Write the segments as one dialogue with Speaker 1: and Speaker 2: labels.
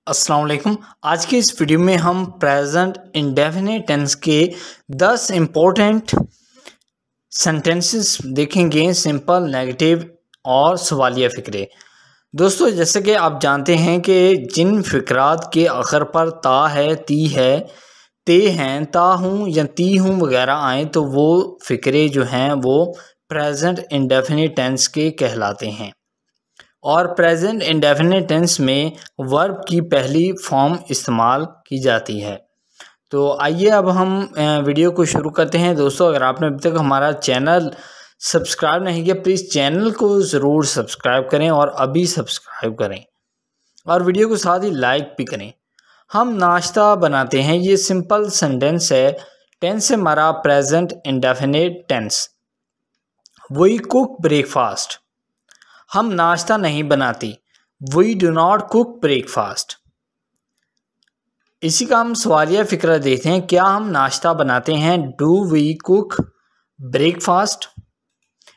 Speaker 1: अस्सलाम वालेकुम। आज के इस वीडियो में हम प्रेजेंट इंडेफिनिट टेंस के 10 इम्पोर्टेंट सेंटेंसेस देखेंगे, सिंपल, नेगेटिव और सवालिया फ़िक्रे। दोस्तों, जैसे कि आप जानते हैं कि जिन फ़िक्रात के आखिर पर ता है, ती है, ते हैं, ता हूँ या ती हूँ वगैरह आए तो वो फ़िक्रे जो हैं वो प्रेजेंट इंडेफिनिट टेंस के कहलाते हैं। और प्रेजेंट इंडेफिनिट टेंस में वर्ब की पहली फॉर्म इस्तेमाल की जाती है। तो आइए अब हम वीडियो को शुरू करते हैं। दोस्तों, अगर आपने अभी तक हमारा चैनल सब्सक्राइब नहीं किया, प्लीज़ चैनल को ज़रूर सब्सक्राइब करें और अभी सब्सक्राइब करें और वीडियो को साथ ही लाइक भी करें। हम नाश्ता बनाते हैं, ये सिंपल सेंटेंस है। टेंस है हमारा present indefinite tense. We cook breakfast, हम नाश्ता नहीं बनाते। We do not cook breakfast. इसी का हम सवालिया फ़िक्रा देखते हैं। क्या हम नाश्ता बनाते हैं? Do we cook breakfast.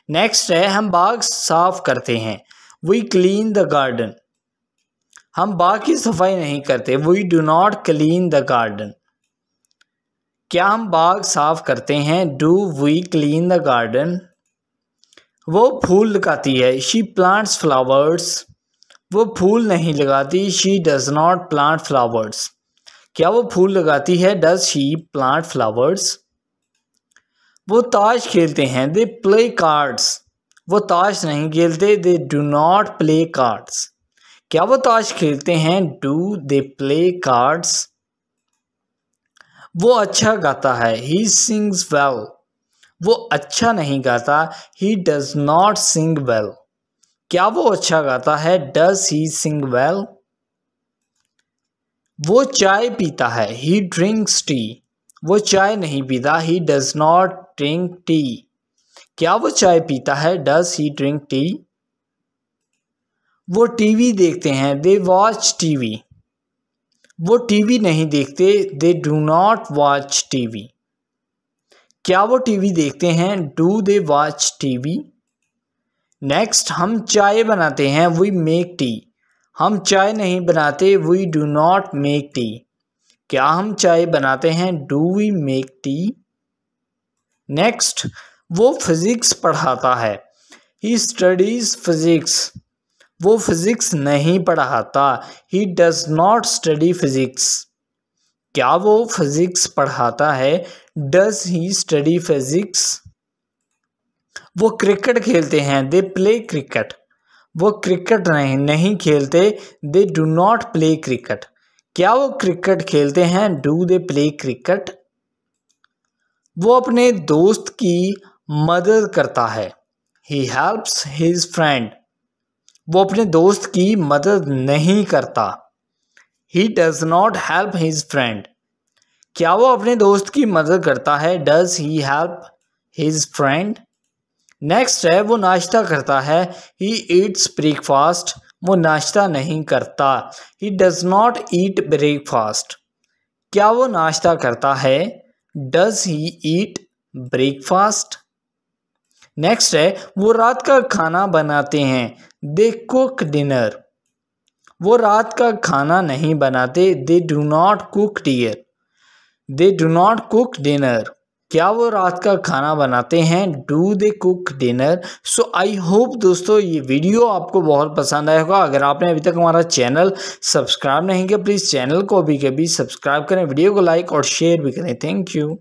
Speaker 1: Next है हम बाग साफ करते हैं। वी क्लीन द गार्डन, हम बाग की सफाई नहीं करते। We do not clean the garden. क्या हम बाग साफ करते हैं? Do we clean the garden. वो फूल लगाती है। शी प्लांट्स फ्लावर्स, वो फूल नहीं लगाती। She does not plant flowers. क्या वो फूल लगाती है? Does she plant flowers. वो ताश खेलते हैं। दे प्ले कार्ड्स, वो ताश नहीं खेलते। They do not play cards. क्या वो ताश खेलते हैं? Do they play cards. वो अच्छा गाता है। ही सिंग्स वेल, वो अच्छा नहीं गाता। ही डज नॉट सिंग वेल। क्या वो अच्छा गाता है? Does he Singh well. वो चाय पीता है। ही ड्रिंक्स टी, वो चाय नहीं पीता। ही डज नॉट ड्रिंक टी। क्या वो चाय पीता है? Does he drink tea. वो टीवी देखते हैं। दे वॉच टीवी, वो टीवी नहीं देखते। दे डू नॉट वॉच टीवी। क्या वो टीवी देखते हैं? Do they watch TV. Next, हम चाय बनाते हैं। वी मेक टी, हम चाय नहीं बनाते। We do not make tea. क्या हम चाय बनाते हैं? Do we make tea. Next, वो फिजिक्स पढ़ाता है। ही स्टडीज फिजिक्स, वो फिजिक्स नहीं पढ़ाता। He does not study physics. क्या वो फिजिक्स पढ़ाता है? Does he study physics. वो क्रिकेट खेलते हैं। दे प्ले क्रिकेट, वो क्रिकेट नहीं खेलते। They do not play cricket. क्या वो क्रिकेट खेलते हैं? Do they play cricket. वो अपने दोस्त की मदद करता है। ही हेल्प्स हिज फ्रेंड, वो अपने दोस्त की मदद नहीं करता। ही does not help his friend. क्या वो अपने दोस्त की मदद करता है? Does he help his friend. Next है वो नाश्ता करता है। ही ईट्स ब्रेकफास्ट, वो नाश्ता नहीं करता। ही डज नॉट ईट ब्रेकफास्ट। क्या वो नाश्ता करता है? Does he eat breakfast. Next है वो रात का खाना बनाते हैं। दे कुक डिनर, वो रात का खाना नहीं बनाते। दे do not cook dinner, they do not cook dinner. क्या वो रात का खाना बनाते हैं? Do they cook dinner. So I hope दोस्तों ये वीडियो आपको बहुत पसंद आया होगा। अगर आपने अभी तक हमारा चैनल सब्सक्राइब नहीं किया, प्लीज़ चैनल को अभी के अभी सब्सक्राइब करें, वीडियो को लाइक और शेयर भी करें। Thank you.